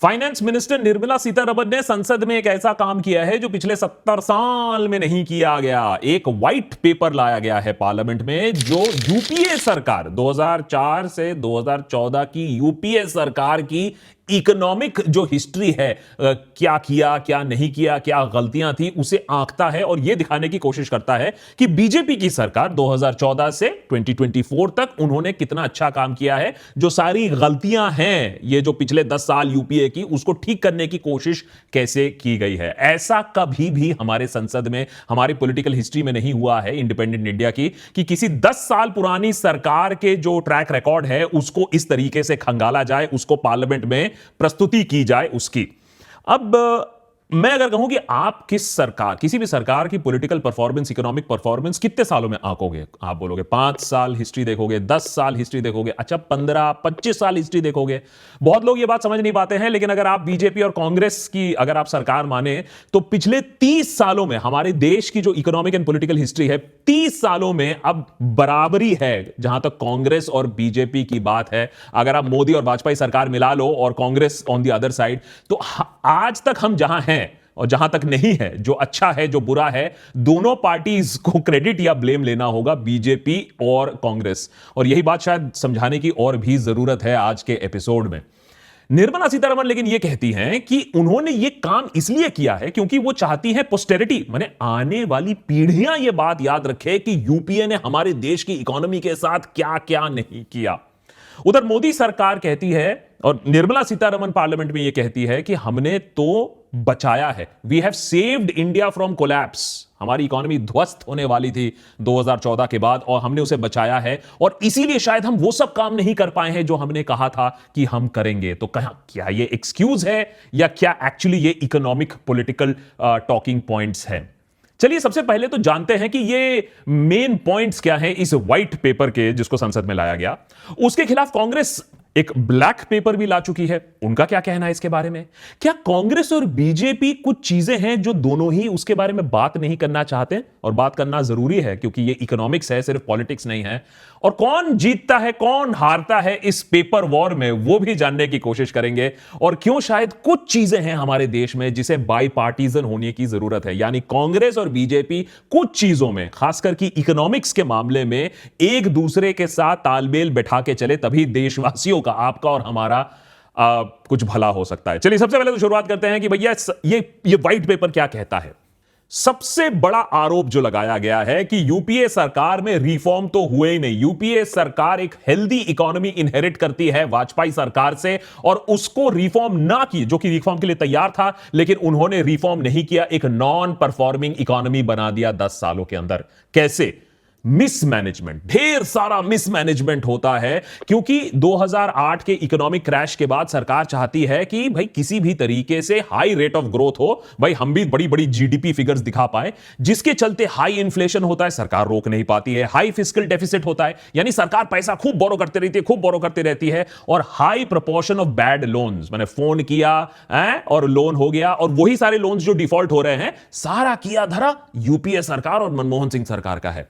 Finance minister Nirmala Sitharaman ने संसद में एक ऐसा काम किया है जो पिछले 70 साल में नहीं किया गया। एक व्हाइट पेपर लाया गया है पार्लियामेंट में जो यूपीए सरकार 2004 से 2014 की यूपीए सरकार की इकोनॉमिक जो हिस्ट्री है, क्या किया क्या नहीं किया, क्या गलतियां थी, उसे आंकता है और यह दिखाने की कोशिश करता है कि बीजेपी की सरकार 2014 से 2024 तक उन्होंने कितना अच्छा काम किया है। जो सारी गलतियां हैं ये जो पिछले 10 साल यूपीए की, उसको ठीक करने की कोशिश कैसे की गई है। ऐसा कभी भी हमारे संसद में, हमारी पॉलिटिकल हिस्ट्री में नहीं हुआ है इंडिपेंडेंट इंडिया की कि किसी 10 साल पुरानी सरकार के जो ट्रैक रिकॉर्ड है उसको इस तरीके से खंगाला जाए, उसको पार्लियामेंट में प्रस्तुति की जाए उसकी। अब मैं अगर कहूं कि आप किसी भी सरकार की पॉलिटिकल परफॉर्मेंस, इकोनॉमिक परफॉर्मेंस कितने सालों में आंकोगे? आप बोलोगे 5 साल हिस्ट्री देखोगे, 10 साल हिस्ट्री देखोगे, अच्छा 15-25 साल हिस्ट्री देखोगे। बहुत लोग ये बात समझ नहीं पाते हैं, लेकिन अगर आप बीजेपी और कांग्रेस की अगर आप सरकार माने तो पिछले 30 सालों में हमारे देश की जो इकोनॉमिक एंड पॉलिटिकल हिस्ट्री है, 30 सालों में अब बराबरी है जहां तक कांग्रेस और बीजेपी की बात है। अगर आप मोदी और वाजपेयी सरकार मिला लो और Congress on the other side, तो आज तक हम जहां हैं और जहां तक नहीं है, जो अच्छा है जो बुरा है, दोनों पार्टीज को क्रेडिट या ब्लेम लेना होगा, बीजेपी और कांग्रेस। और यही बात शायद समझाने की और भी जरूरत है आज के एपिसोड में। निर्मला सीतारमण लेकिन यह कहती हैं कि उन्होंने यह काम इसलिए किया है क्योंकि वो चाहती है पोस्टेरिटी, माने आने वाली पीढ़ियां यह बात याद रखे कि यूपीए ने हमारे देश की इकोनॉमी के साथ क्या क्या नहीं किया। उधर मोदी सरकार कहती है और निर्मला सीतारमण पार्लियामेंट में यह कहती है कि हमने तो बचाया है, we have saved India from collapse. हमारी इकोनॉमी ध्वस्त होने वाली थी 2014 के बाद और हमने उसे बचाया है, और इसीलिए शायद हम वो सब काम नहीं कर पाए हैं जो हमने कहा था कि हम करेंगे। तो क्या ये एक्सक्यूज है या क्या एक्चुअली ये इकोनॉमिक पॉलिटिकल टॉकिंग पॉइंट्स हैं? चलिए सबसे पहले तो जानते हैं कि ये मेन पॉइंट्स क्या हैं इस व्हाइट पेपर के जिसको संसद में लाया गया। उसके खिलाफ कांग्रेस एक ब्लैक पेपर भी ला चुकी है। उनका क्या कहना है इसके बारे में? क्या कांग्रेस और बीजेपी कुछ चीजें हैं जो दोनों ही उसके बारे में बात नहीं करना चाहते? और बात करना जरूरी है क्योंकि ये इकोनॉमिक्स है, सिर्फ पॉलिटिक्स नहीं है। और कौन जीतता है कौन हारता है इस पेपर वॉर में, वो भी जानने की कोशिश करेंगे। और क्यों शायद कुछ चीजें हैं हमारे देश में जिसे बाईपार्टीजन होने की जरूरत है, यानी कांग्रेस और बीजेपी कुछ चीजों में, खासकर की इकोनॉमिक्स के मामले में, एक दूसरे के साथ तालमेल बैठा के चले, तभी देशवासियों का, आपका और हमारा कुछ भला हो सकता है। चलिए सबसे पहले तो शुरुआत करते हैं कि भैया ये व्हाइट पेपर क्या कहता है। सबसे बड़ा आरोप जो लगाया गया है कि यूपीए सरकार में रिफॉर्म तो हुए ही नहीं। यूपीए सरकार एक हेल्दी इकोनॉमी इनहेरिट करती है वाजपेयी सरकार से, और उसको रिफॉर्म ना की, जो कि रिफॉर्म के लिए तैयार था, लेकिन उन्होंने रिफॉर्म नहीं किया, एक नॉन परफॉर्मिंग इकोनॉमी बना दिया 10 सालों के अंदर। कैसे? मिसमैनेजमेंट, ढेर सारा मिसमैनेजमेंट होता है क्योंकि 2008 के इकोनॉमिक क्रैश के बाद सरकार चाहती है कि भाई किसी भी तरीके से हाई रेट ऑफ ग्रोथ हो, भाई हम भी बड़ी बड़ी जीडीपी फिगर्स दिखा पाए, जिसके चलते हाई इन्फ्लेशन होता है, सरकार रोक नहीं पाती है। हाई फिस्कल डेफिसिट होता है, यानी सरकार पैसा खूब बोरो करती रहती है, खूब बोरो करती रहती है। और high proportion of bad loans, मैंने फोन किया और लोन हो गया, और वही सारे लोन्स जो डिफॉल्ट हो रहे हैं, सारा किया धरा यूपीए सरकार और मनमोहन सिंह सरकार का है।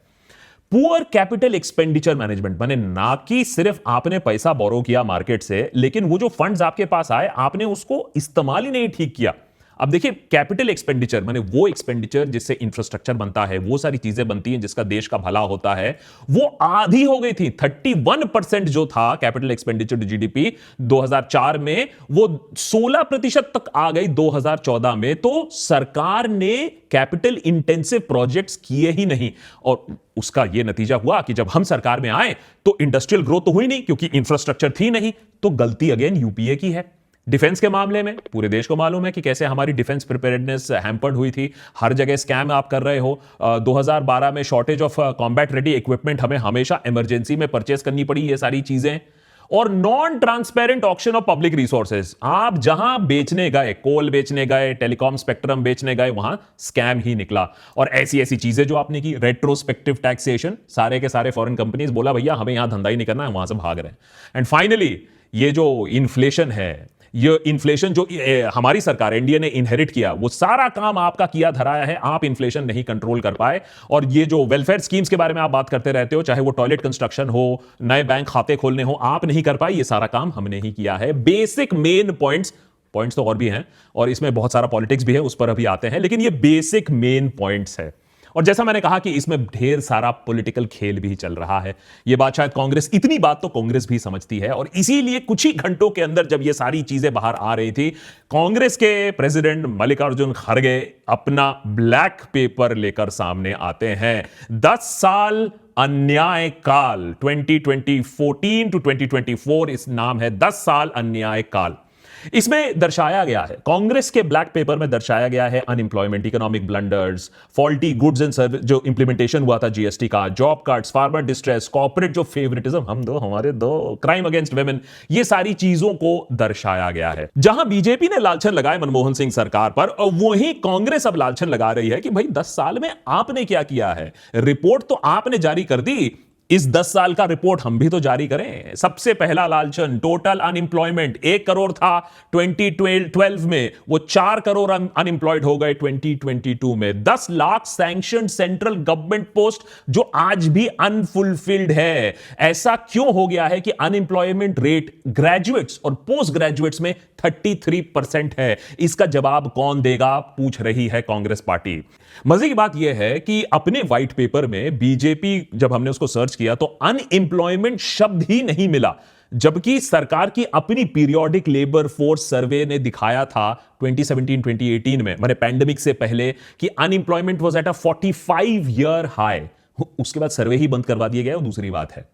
पुअर कैपिटल एक्सपेंडिचर मैनेजमेंट, माने ना कि सिर्फ आपने पैसा बोरो किया मार्केट से, लेकिन वो जो फंड्स आपके पास आए आपने उसको इस्तेमाल ही नहीं ठीक किया। अब देखिए, कैपिटल एक्सपेंडिचर माने वो एक्सपेंडिचर जिससे इंफ्रास्ट्रक्चर बनता है, वो सारी चीजें बनती हैं जिसका देश का भला होता है, वो आधी हो गई थी। 31% जो था कैपिटल एक्सपेंडिचर टू जीडीपी 2004 में, वो 16% तक आ गई 2014 में। तो सरकार ने कैपिटल इंटेंसिव प्रोजेक्ट्स किए ही नहीं, और उसका यह नतीजा हुआ कि जब हम सरकार में आए तो इंडस्ट्रियल ग्रोथ तो हुई नहीं क्योंकि इंफ्रास्ट्रक्चर थी नहीं। तो गलती अगेन यूपीए की है। डिफेंस के मामले में पूरे देश को मालूम है कि कैसे हमारी डिफेंस प्रिपेयर्डनेस हैम्पर्ड हुई थी। हर जगह स्कैम आप कर रहे हो। 2012 में shortage of combat ready equipment हमें हमेशा इमरजेंसी में परचेस करनी पड़ी, ये सारी चीजें। और non transparent auction of public resources, आप जहां बेचने गए, कोल बेचने गए, टेलीकॉम स्पेक्ट्रम बेचने गए, वहां स्कैम ही निकला। और ऐसी ऐसी चीजें जो आपने की, रेट्रोस्पेक्टिव टैक्सेशन, सारे के सारे फॉरेन कंपनीज बोला भैया हमें यहां धंधा ही नहीं करना है, वहां से भाग रहे हैं। एंड फाइनली ये जो इन्फ्लेशन है, ये इन्फ्लेशन जो हमारी सरकार एनडीए ने इनहेरिट किया, वो सारा काम आपका किया धराया है। आप इन्फ्लेशन नहीं कंट्रोल कर पाए। और ये जो वेलफेयर स्कीम्स के बारे में आप बात करते रहते हो, चाहे वो टॉयलेट कंस्ट्रक्शन हो, नए बैंक खाते खोलने हो, आप नहीं कर पाए। ये सारा काम हमने ही किया है। बेसिक मेन पॉइंट्स पॉइंट्स तो और भी हैं और इसमें बहुत सारा पॉलिटिक्स भी है, उस पर अभी आते हैं, लेकिन ये बेसिक मेन पॉइंट्स है। और जैसा मैंने कहा कि इसमें ढेर सारा पॉलिटिकल खेल भी चल रहा है। ये बात शायद कांग्रेस, इतनी बात तो कांग्रेस भी समझती है, और इसीलिए कुछ ही घंटों के अंदर जब ये सारी चीजें बाहर आ रही थी, कांग्रेस के प्रेसिडेंट मल्लिकार्जुन खड़गे अपना ब्लैक पेपर लेकर सामने आते हैं। 10 साल अन्याय काल, 2014 टू 2024 इस नाम है, 10 साल अन्याय काल। इसमें दर्शाया गया है, कांग्रेस के ब्लैक पेपर में दर्शाया गया है unemployment, economic blunders, faulty goods and service जो इंप्लीमेंटेशन हुआ था जीएसटी का, job cards, farmer distress, corporate जो फेवरेटिज्म, हम दो हमारे दो, क्राइम अगेंस्ट वुमेन, ये सारी चीजों को दर्शाया गया है। जहां बीजेपी ने लालछन लगाए मनमोहन सिंह सरकार पर, और वहीं कांग्रेस अब लालछन लगा रही है कि भाई 10 साल में आपने क्या किया है। रिपोर्ट तो आपने जारी कर दी, इस 10 साल का रिपोर्ट हम भी तो जारी करें। सबसे पहला लालचन, टोटल अनएम्प्लॉयमेंट 1 करोड़ था 2012 में, वो 4 करोड़ अनएम्प्लॉयड हो गए 2022 में। 10 lakh sanction central government post जो आज भी अनफुलफिल्ड है। ऐसा क्यों हो गया है कि अनएम्प्लॉयमेंट रेट ग्रेजुएट्स और पोस्ट ग्रेजुएट्स में 33% है? इसका जवाब कौन देगा, पूछ रही है कांग्रेस पार्टी। मजे की बात यह है कि अपने व्हाइट पेपर में बीजेपी, जब हमने उसको सर्च किया तो अनएम्प्लॉयमेंट शब्द ही नहीं मिला, जबकि सरकार की अपनी पीरियोडिक लेबर फोर्स सर्वे ने दिखाया था 2017-2018 में, माने पैंडेमिक से पहले, कि unemployment was at a 45 year high. उसके बाद सर्वे ही बंद करवा दिया गया, वो दूसरी बात है।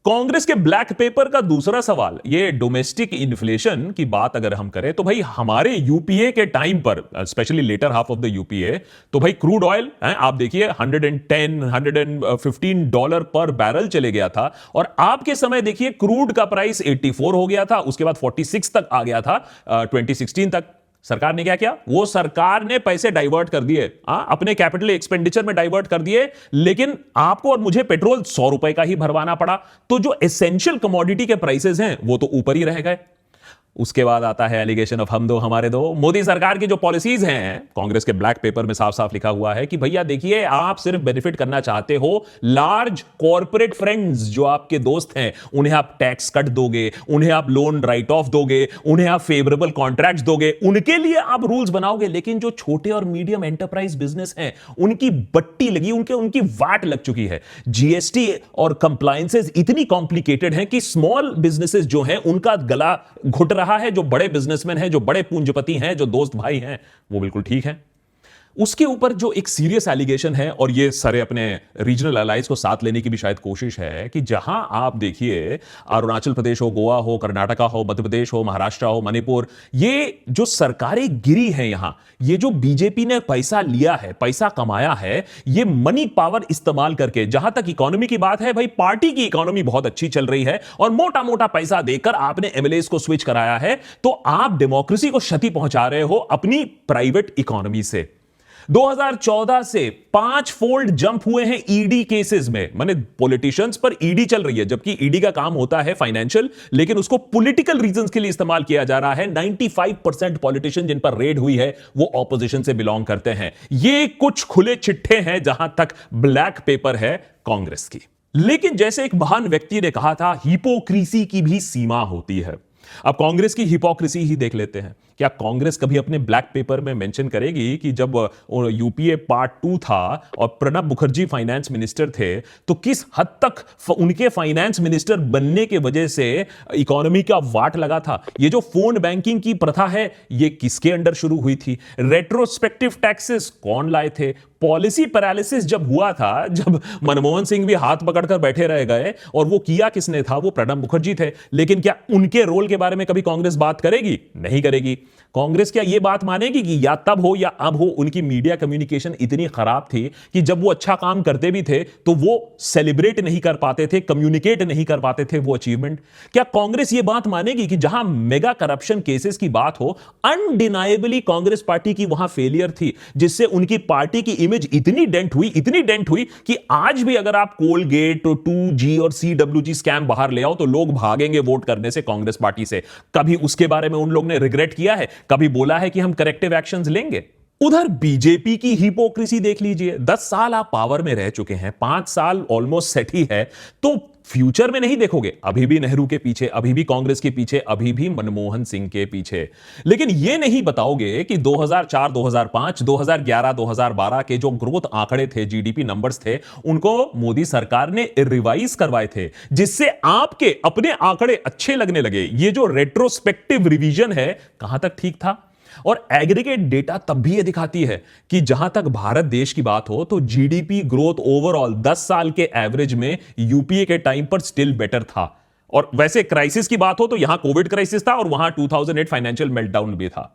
कांग्रेस के ब्लैक पेपर का दूसरा सवाल, ये डोमेस्टिक इन्फ्लेशन की बात अगर हम करें तो भाई हमारे यूपीए के टाइम पर, specially later half of the UPA, तो भाई क्रूड ऑयल आप देखिए $110-115 पर बैरल चले गया था, और आपके समय देखिए क्रूड का प्राइस 84 हो गया था, उसके बाद 46 तक आ गया था 2016 तक। सरकार ने क्या किया? वो सरकार ने पैसे डाइवर्ट कर दिए, अपने कैपिटल एक्सपेंडिचर में डाइवर्ट कर दिए, लेकिन आपको और मुझे पेट्रोल 100 रुपए का ही भरवाना पड़ा। तो जो एसेंशियल कमोडिटी के प्राइसेस हैं वो तो ऊपर ही रह गए। उसके बाद आता है एलिगेशन ऑफ हम दो हमारे दो। मोदी सरकार की जो पॉलिसीज हैं, कांग्रेस के ब्लैक पेपर में साफ साफ लिखा हुआ है कि भैया देखिए, आप सिर्फ बेनिफिट करना चाहते हो लार्ज कॉर्पोरेट फ्रेंड्स, जो आपके दोस्त हैं, उन्हें आप टैक्स कट दोगे, उन्हें आप लोन राइट ऑफ दोगे, उन्हें आप फेवरेबल कॉन्ट्रैक्ट्स दोगे, उनके लिए आप रूल्स बनाओगे। लेकिन जो छोटे और मीडियम एंटरप्राइज बिजनेस हैं, उनकी बट्टी लगी, उनकी वाट लग चुकी है। जीएसटी और कंप्लायंसेस इतनी कॉम्प्लिकेटेड हैं कि स्मॉल बिजनेसेस जो हैं उनका गला घुट रहा है। जो बड़े बिजनेसमैन हैं, जो बड़े पूंजीपति हैं, जो दोस्त भाई हैं, वो बिल्कुल ठीक है। उसके ऊपर जो एक सीरियस एलिगेशन है, और ये सारे अपने रीजनल अलाइज को साथ लेने की भी शायद कोशिश है, कि जहां आप देखिए अरुणाचल प्रदेश हो, गोवा हो, कर्नाटका हो, मध्य प्रदेश हो, महाराष्ट्र हो, मणिपुर, ये जो सरकारें गिरी हैं यहां, ये जो बीजेपी ने पैसा लिया है, पैसा कमाया है, ये मनी पावर इस्तेमाल करके, जहां तक इकोनॉमी की बात है, भाई पार्टी की इकोनॉमी बहुत अच्छी चल रही है, और मोटा मोटा पैसा देकर आपने एमएलए को स्विच कराया है, तो आप डेमोक्रेसी को क्षति पहुंचा रहे हो अपनी प्राइवेट इकोनॉमी से। 2014 से 5 फोल्ड जंप हुए हैं ईडी केसेस में, माने पॉलिटिशियंस पर ईडी चल रही है, जबकि ईडी का काम होता है फाइनेंशियल, लेकिन उसको पॉलिटिकल रीजंस के लिए इस्तेमाल किया जा रहा है। 95% पॉलिटिशियन जिन पर रेड हुई है वो ऑपोजिशन से बिलोंग करते हैं। ये कुछ खुले चिट्ठे हैं जहां तक ब्लैक पेपर है कांग्रेस की। लेकिन जैसे एक महान व्यक्ति ने कहा था, हिपोक्रेसी की भी सीमा होती है। अब कांग्रेस की हिपोक्रेसी ही देख लेते हैं। क्या कांग्रेस कभी अपने ब्लैक पेपर में मेंशन करेगी कि जब यूपीए पार्ट 2 था और प्रणब मुखर्जी फाइनेंस मिनिस्टर थे, तो किस हद तक उनके फाइनेंस मिनिस्टर बनने के वजह से इकोनॉमी का वाट लगा था? ये जो फोन बैंकिंग की प्रथा है, ये किसके अंडर शुरू हुई थी? रेट्रोस्पेक्टिव टैक्सेस कौन लाए थे? पॉलिसी पैरालिसिस जब हुआ था, जब मनमोहन सिंह भी हाथ पकड़कर बैठे रह गए, और वो किया किसने था? वो प्रणब मुखर्जी थे। लेकिन क्या उनके रोल के बारे में कभी कांग्रेस बात करेगी? नहीं करेगी। कांग्रेस क्या यह बात मानेगी कि या तब हो या अब हो, उनकी मीडिया कम्युनिकेशन इतनी खराब थी कि जब वो अच्छा काम करते भी थे तो वो सेलिब्रेट नहीं कर पाते थे, कम्युनिकेट नहीं कर पाते थे वो अचीवमेंट? क्या कांग्रेस यह बात मानेगी कि जहां मेगा करप्शन केसेस की बात हो, अनडिनाएबली कांग्रेस पार्टी की वहां फेलियर थी, जिससे उनकी पार्टी की इमेज इतनी डेंट हुई कि आज भी अगर आप कोलगेट, 2G और CWG स्कैम बाहर ले आओ तो लोग भागेंगे वोट करने से कांग्रेस पार्टी से। कभी उसके बारे में उन लोग ने रिग्रेट किया है? कभी बोला है कि हम करेक्टिव एक्शंस लेंगे? उधर बीजेपी की हिपोक्रेसी देख लीजिए। 10 साल आप पावर में रह चुके हैं, 5 साल ऑलमोस्ट सेट ही है, तो फ्यूचर में नहीं देखोगे, अभी भी नेहरू के पीछे, अभी भी कांग्रेस के पीछे, अभी भी मनमोहन सिंह के पीछे। लेकिन यह नहीं बताओगे कि 2004, 2005, 2011, 2012 के जो ग्रोथ आंकड़े थे, जीडीपी नंबर्स थे, उनको मोदी सरकार ने रिवाइज करवाए थे, जिससे आपके अपने आंकड़े अच्छे लगने लगे। ये जो रेट्रोस्पेक्टिव रिवीजन है, कहां तक ठीक था? और एग्रीगेट डेटा तब भी यह दिखाती है कि जहां तक भारत देश की बात हो, तो जीडीपी ग्रोथ ओवरऑल 10 साल के एवरेज में यूपीए के टाइम पर स्टिल बेटर था। और वैसे क्राइसिस की बात हो तो यहां कोविड क्राइसिस था और वहां 2008 फाइनेंशियल मेल्टडाउन भी था।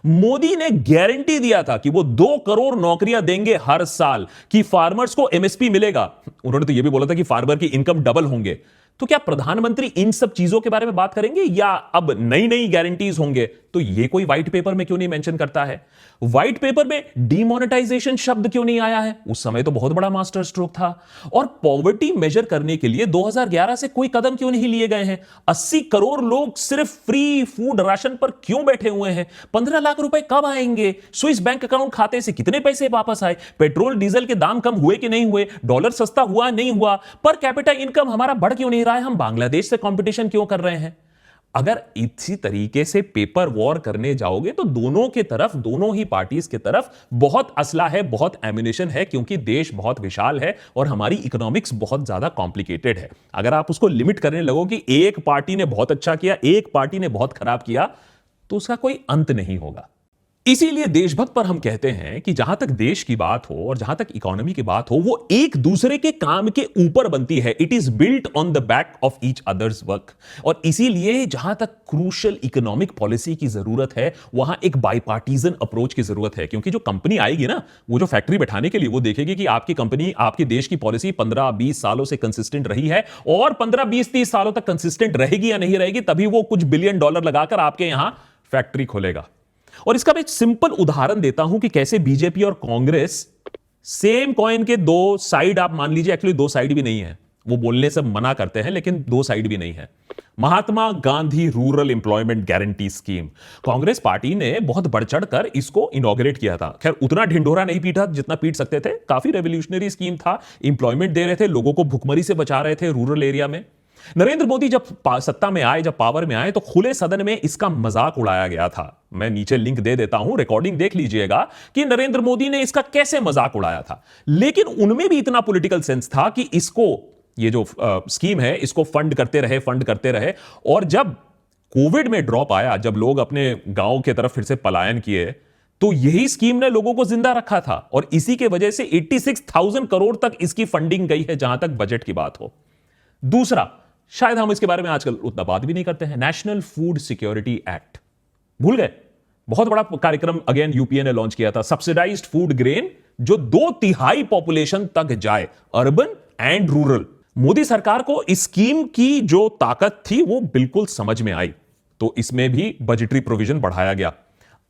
मोदी ने गारंटी दिया था कि वो 2 करोड़ नौकरियां देंगे हर साल, कि फार्मर्स को एमएसपी मिलेगा। उन्होंने तो यह भी बोला था कि फार्मर की इनकम डबल होंगे। तो क्या प्रधानमंत्री इन सब चीजों के बारे में बात करेंगे या अब नई नई गारंटीज होंगे? तो ये कोई व्हाइट पेपर में क्यों नहीं मेंशन करता है? व्हाइट पेपर में डीमोनेटाइजेशन शब्द क्यों नहीं आया है? उस समय तो बहुत बड़ा मास्टर स्ट्रोक था। और पॉवर्टी मेजर करने के लिए 2011 से कोई कदम क्यों नहीं लिए गए हैं? 80 करोड़ लोग सिर्फ फ्री फूड राशन पर क्यों बैठे हुए हैं? 15 लाख रुपए कब आएंगे? स्विस बैंक अकाउंट खाते से कितने पैसे वापस आए? पेट्रोल डीजल के दाम कम हुए कि नहीं हुए? डॉलर सस्ता हुआ नहीं हुआ? पर कैपिटा इनकम हमारा बढ़ क्यों नहीं रहा है? हम बांग्लादेश से कंपटीशन क्यों कर रहे हैं? अगर इसी तरीके से पेपर वॉर करने जाओगे तो दोनों के तरफ, दोनों ही पार्टीज के तरफ बहुत असला है, बहुत एम्युनिशन है, क्योंकि देश बहुत विशाल है और हमारी इकोनॉमिक्स बहुत ज्यादा कॉम्प्लिकेटेड है। अगर आप उसको लिमिट करने लगो कि एक पार्टी ने बहुत अच्छा किया, एक पार्टी ने बहुत खराब किया, तो उसका कोई अंत नहीं होगा। इसीलिए देशभक्त पर हम कहते हैं कि जहां तक देश की बात हो और जहां तक इकोनॉमी की बात हो, वो एक दूसरे के काम के ऊपर बनती है। It is built on the back of each others work. और इसीलिए जहां तक क्रूशियल इकोनॉमिक पॉलिसी की जरूरत है, वहां एक बाइपार्टीजन अप्रोच की जरूरत है। क्योंकि जो कंपनी आएगी ना, वो जो फैक्ट्री बैठाने के लिए, वो देखेगी कि आपकी कंपनी, आपके देश की पॉलिसी 15-20 सालों से कंसिस्टेंट रही है और 15-20-30 सालों तक कंसिस्टेंट रहेगी या नहीं रहेगी, तभी वो कुछ बिलियन डॉलर लगाकर आपके यहां फैक्ट्री खोलेगा। और इसका मैं एक सिंपल उदाहरण देता हूं कि कैसे बीजेपी और कांग्रेस सेम कॉइन के दो साइड, आप मान लीजिए, एक्चुअली 2 साइड भी नहीं है, वो बोलने से मना करते हैं, लेकिन 2 साइड भी नहीं है। Mahatma Gandhi rural employment guarantee scheme, Congress party ने बहुत बढ़ चढ़कर इसको इनॉग्रेट किया था। खैर उतना ढिंढोरा नहीं पीटा जितना पीट सकते थे, काफी रेवोल्यूशनरी स्कीम था, एम्प्लॉयमेंट दे रहे थे, लोगों को भुखमरी से बचा रहे थे रूरल एरिया में। नरेंद्र मोदी जब सत्ता में आए, जब पावर में आए, तो खुले सदन में इसका मजाक उड़ाया गया था। मैं नीचे लिंक दे देता हूं, रिकॉर्डिंग देख लीजिएगा कि नरेंद्र मोदी ने इसका कैसे मजाक उड़ाया था। लेकिन उनमें भी इतना पॉलिटिकल सेंस था कि इसको, ये जो स्कीम है, इसको फंड करते रहे। और जब कोविड में ड्रॉप आया, जब लोग अपने गांव की तरफ फिर से पलायन किए, तो यही स्कीम ने लोगों को जिंदा रखा था। और इसी के वजह से 86,000 करोड़ तक इसकी फंडिंग गई है, जहां तक बजट की बात हो। दूसरा, शायद हम इसके बारे में आजकल उतना बात भी नहीं करते हैं, नेशनल फूड सिक्योरिटी एक्ट। भूल गए? बहुत बड़ा कार्यक्रम अगेन यूपीए ने लॉन्च किया था, सब्सिडाइज्ड फूड ग्रेन, जो 2/3 पॉपुलेशन तक जाए, अर्बन एंड रूरल। मोदी सरकार को इस स्कीम की जो ताकत थी वो बिल्कुल समझ में आई, तो इसमें भी बजटरी प्रोविजन बढ़ाया गया।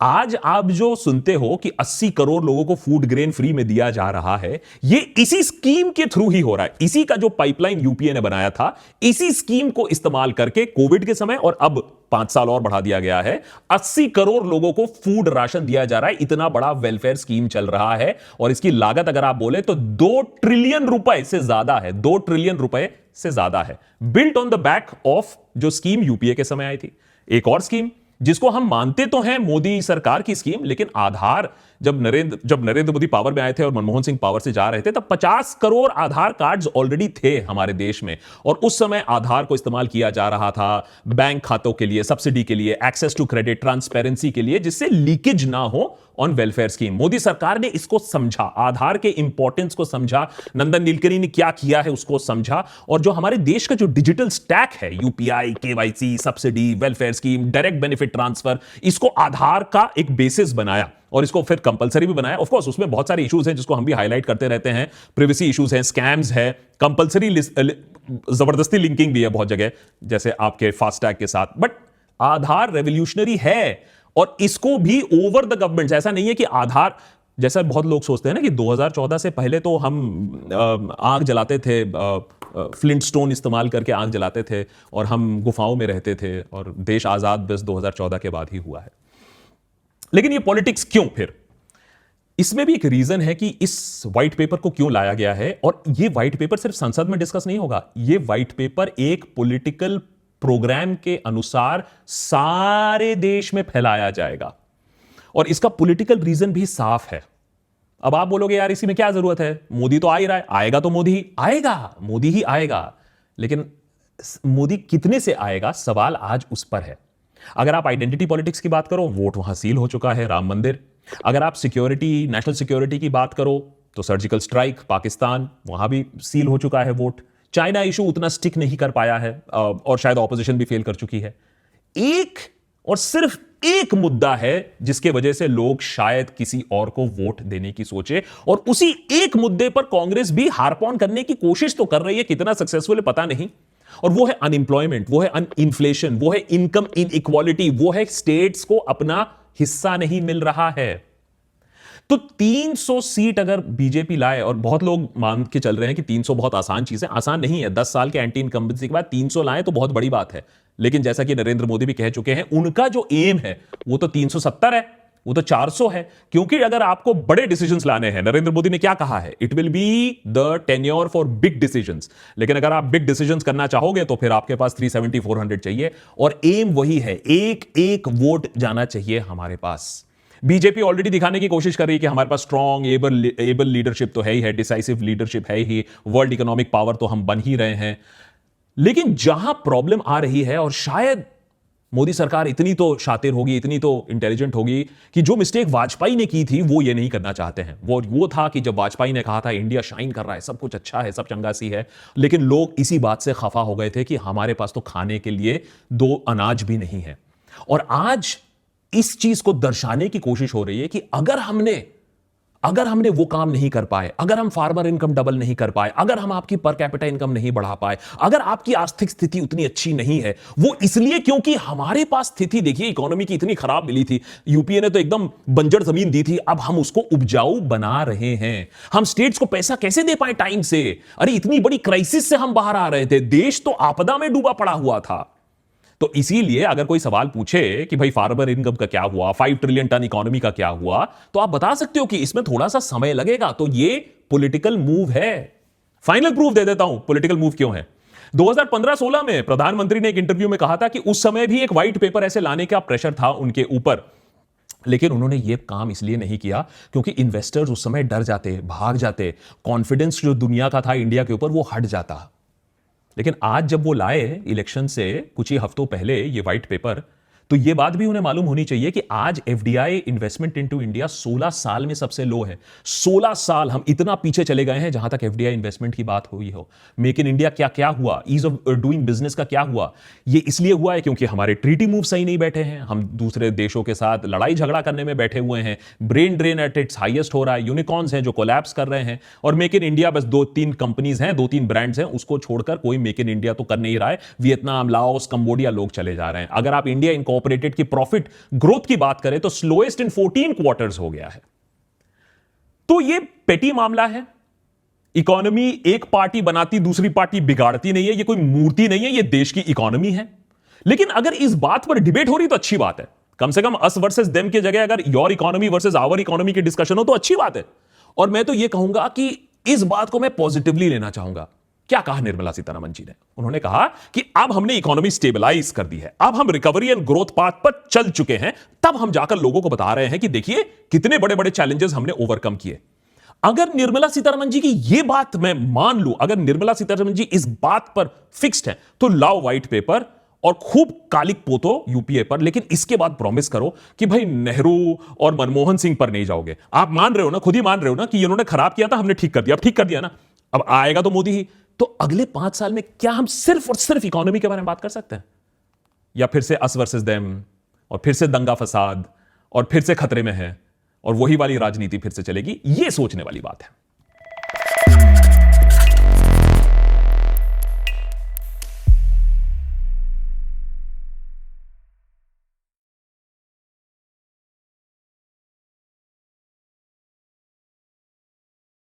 आज आप जो सुनते हो कि 80 करोड़ लोगों को फूड ग्रेन फ्री में दिया जा रहा है, ये इसी स्कीम के थ्रू ही हो रहा है। इसी का जो पाइपलाइन यूपीए ने बनाया था, इसी स्कीम को इस्तेमाल करके कोविड के समय, और अब 5 साल और बढ़ा दिया गया है, 80 करोड़ लोगों को फूड राशन दिया जा रहा है। इतना बड़ा वेलफेयर स्कीम चल रहा है और इसकी लागत अगर आप बोले तो 2 ट्रिलियन रुपए से ज्यादा है। 2 ट्रिलियन रुपए से ज्यादा है, built on the back of जो स्कीम यूपीए के समय आई थी। एक और स्कीम जिसको हम मानते तो हैं मोदी सरकार की स्कीम, लेकिन आधार, जब नरेंद्र मोदी पावर में आए थे और मनमोहन सिंह पावर से जा रहे थे, तब 50 करोड़ आधार कार्ड्स ऑलरेडी थे हमारे देश में। और उस समय आधार को इस्तेमाल किया जा रहा था बैंक खातों के लिए, सब्सिडी के लिए, एक्सेस टू क्रेडिट, ट्रांसपेरेंसी के लिए, जिससे लीकेज ना हो ऑन वेलफेयर स्कीम। मोदी सरकार ने इसको समझा, आधार के इंपॉर्टेंस को समझा, नंदन नीलकनी ने क्या किया है उसको समझा, और जो हमारे देश का जो डिजिटल स्टैक है, UPI, KYC, subsidy, welfare scheme, direct benefit transfer, इसको आधार का एक बेसिस बनाया और इसको फिर कंपलसरी भी बनाया। ऑफ कोर्स उसमें बहुत सारे इश्यूज हैं जिसको हम भी हाईलाइट करते रहते हैं, प्रिवेसी इश्यूज हैं, स्कैम्स है, कंपलसरी जबरदस्ती लिंकिंग भी है बहुत जगह, जैसे आपके फास्टैग के साथ। बट आधार रेवोल्यूशनरी है और इसको भी ओवर द गवर्नमेंट, ऐसा नहीं है कि आधार, जैसा बहुत लोग सोचते हैं ना कि 2014 से पहले तो हम आग जलाते थे, फ्लिंटस्टोन इस्तेमाल करके आग जलाते थे और हम गुफाओं में रहते थे और देश आजाद बस 2014 के बाद ही हुआ है। लेकिन ये पॉलिटिक्स क्यों फिर? इसमें भी एक रीजन है कि इस व्हाइट पेपर को क्यों लाया गया है, और ये व्हाइट पेपर सिर्फ संसद में डिस्कस नहीं होगा, ये व्हाइट पेपर एक पॉलिटिकल प्रोग्राम के अनुसार सारे देश में फैलाया जाएगा, और इसका पॉलिटिकल रीजन भी साफ है। अब आप बोलोगे यार इसी में क्या जरूरत है, मोदी तो आ ही रहा है, आएगा तो मोदी ही आएगा, मोदी ही आएगा, लेकिन मोदी कितने से आएगा, सवाल आज उस पर है। अगर आप आइडेंटिटी पॉलिटिक्स की बात करो, वोट वहां सील हो चुका है, राम मंदिर। अगर आप सिक्योरिटी, नेशनल सिक्योरिटी की बात करो तो सर्जिकल स्ट्राइक, पाकिस्तान, वहां भी सील हो चुका है वोट। चाइना इशू उतना स्टिक नहीं कर पाया है, और शायद ऑपोजिशन भी फेल कर चुकी है। एक और सिर्फ एक मुद्दा है जिसके वजह से लोग शायद किसी और को वोट देने की सोचे, और उसी एक मुद्दे पर कांग्रेस भी हार्प ऑन करने की कोशिश तो कर रही है, कितना सक्सेसफुल है पता नहीं, और वो है अनएम्प्लॉयमेंट, वो है इन्फ्लेशन, वो है इनकम इनइक्वालिटी, वो है स्टेट्स को अपना हिस्सा नहीं मिल रहा है। तो 300 सीट अगर बीजेपी लाए, और बहुत लोग मान के चल रहे हैं कि 300 बहुत आसान चीज है, आसान नहीं है। 10 साल के एंटी इनकम्बेंसी के बाद 300 लाए तो बहुत बड़ी बात है, लेकिन जैसा कि नरेंद्र मोदी भी कह चुके हैं, उनका जो एम है वो तो 370 है, वो तो 400 है, क्योंकि अगर आपको बड़े डिसीजंस लाने हैं, नरेंद्र मोदी ने क्या कहा है, it will be the tenure for big decisions. लेकिन अगर आप बिग डिसीजंस करना चाहोगे तो फिर आपके पास 370 400 चाहिए, और एम वही है, एक एक वोट जाना चाहिए हमारे पास। बीजेपी ऑलरेडी दिखाने की कोशिश कर रही है कि हमारे पास स्ट्रॉन्ग एबल लीडरशिप तो है ही है, डिसाइसिव लीडरशिप है ही, वर्ल्ड इकोनॉमिक पावर तो हम बन ही रहे हैं। लेकिन जहां प्रॉब्लम आ रही है, और शायद मोदी सरकार इतनी तो शातिर होगी, इतनी तो इंटेलिजेंट होगी कि जो मिस्टेक वाजपेयी ने की थी वो ये नहीं करना चाहते हैं। वो था कि जब वाजपेयी ने कहा था इंडिया शाइन कर रहा है, सब कुछ अच्छा है, सब चंगा सी है, लेकिन लोग इसी बात से खफा हो गए थे कि हमारे पास तो खाने के लिए 2 अनाज भी नहीं है। और आज इस चीज को दर्शाने की कोशिश हो रही है कि अगर हमने वो काम नहीं कर पाए, अगर हम फार्मर इनकम डबल नहीं कर पाए, अगर हम आपकी पर कैपिटा इनकम नहीं बढ़ा पाए, अगर आपकी आर्थिक स्थिति उतनी अच्छी नहीं है, वो इसलिए क्योंकि हमारे पास स्थिति देखिए इकोनॉमी की इतनी खराब मिली थी, यूपीए ने तो एकदम बंजर जमीन दी थी, अब हम उसको उपजाऊ बना रहे हैं। हम स्टेट्स को पैसा कैसे दे पाए टाइम से? अरे इतनी बड़ी क्राइसिस से हम बाहर आ रहे थे, देश तो आपदा में डूबा पड़ा हुआ था। तो इसीलिए अगर कोई सवाल पूछे कि भाई फार्मर इनकम का क्या हुआ, 5 ट्रिलियन टन इकोनॉमी का क्या हुआ, तो आप बता सकते हो कि इसमें थोड़ा सा समय लगेगा। तो ये पॉलिटिकल मूव है। फाइनल प्रूफ दे देता हूं पॉलिटिकल मूव क्यों है। 2015-16 में प्रधानमंत्री ने एक इंटरव्यू में कहा था कि उस समय भी एक व्हाइट पेपर ऐसे लाने का प्रेशर था उनके ऊपर, लेकिन उन्होंने ये काम इसलिए नहीं किया क्योंकि इन्वेस्टर्स उस समय डर जाते, भाग जाते, कॉन्फिडेंस जो दुनिया का था इंडिया के ऊपर वो हट जाता। लेकिन आज जब वो लाए इलेक्शन से कुछ ही हफ्तों पहले ये व्हाइट पेपर, तो ये बात भी उन्हें मालूम होनी चाहिए कि आज एफडीआई इन्वेस्टमेंट इनटू इंडिया 16 साल में सबसे लो है। 16 साल हम इतना पीछे चले गए हैं जहां तक एफडीआई इन्वेस्टमेंट की बात हुई हो। मेक इन इंडिया क्या क्या हुआ, ईज ऑफ डूइंग बिजनेस का क्या हुआ, ये इसलिए हुआ है क्योंकि हमारे ट्रीटी मूव सही नहीं बैठे हैं, हम दूसरे देशों के साथ लड़ाई झगड़ा करने में बैठे हुए हैं, brain drain at its highest हो रहा है, यूनिकॉर्न्स हैं जो कोलैप्स कर रहे हैं, और मेक इन इंडिया बस 2-3 कंपनीज हैं, 2-3 ब्रांड्स हैं, उसको छोड़कर कोई मेक इन इंडिया तो कर नहीं रहा है। वियतनाम, लाओस, कंबोडिया लोग चले जा रहे हैं। अगर आप इंडिया इनकॉर्पोरेटेड की प्रॉफिट ग्रोथ की बात करें तो स्लोएस्ट इन 14 क्वार्टर्स हो गया है। तो ये पेटी मामला है। इकोनॉमी एक पार्टी बनाती दूसरी पार्टी बिगाड़ती नहीं है, ये कोई मूर्ति नहीं है, ये देश की इकोनॉमी है। लेकिन अगर इस बात पर डिबेट हो रही तो अच्छी बात है, कम से कम अस वर्सेस देम की जगह अगर your economy versus our economy की डिस्कशन हो तो अच्छी बात है। और मैं तो ये कहूंगा कि इस बात को मैं पॉजिटिवली लेना चाहूंगा। क्या कहा निर्मला सीतारमण जी ने? उन्होंने कहा कि अब हमने इकोनॉमी स्टेबलाइज कर दी है, अब हम रिकवरी एंड ग्रोथ पाथ पर चल चुके हैं, तब हम जाकर लोगों को बता रहे हैं कि देखिए कितने बड़े बड़े चैलेंजेस हमने ओवरकम किए। अगर निर्मला सीतारमण जी की यह बात मैं मान लूं, अगर निर्मला सीतारमण जी इस बात पर फिक्स्ड है, तो लाओ व्हाइट पेपर और खूब कालिक पोतो यूपीए पर, लेकिन इसके बाद प्रॉमिस करो कि भाई नेहरू और मनमोहन सिंह पर नहीं जाओगे। आप मान रहे हो ना, खुद ही मान रहे हो ना कि इन्होंने खराब किया था, हमने ठीक कर दिया, अब ठीक कर दिया ना, अब आएगा तो मोदी ही। तो अगले 5 साल में क्या हम सिर्फ और सिर्फ इकोनॉमी के बारे में बात कर सकते हैं, या फिर से अस वर्सेस देम, और फिर से दंगा फसाद, और फिर से खतरे में है, और वही वाली राजनीति फिर से चलेगी? ये सोचने वाली बात है।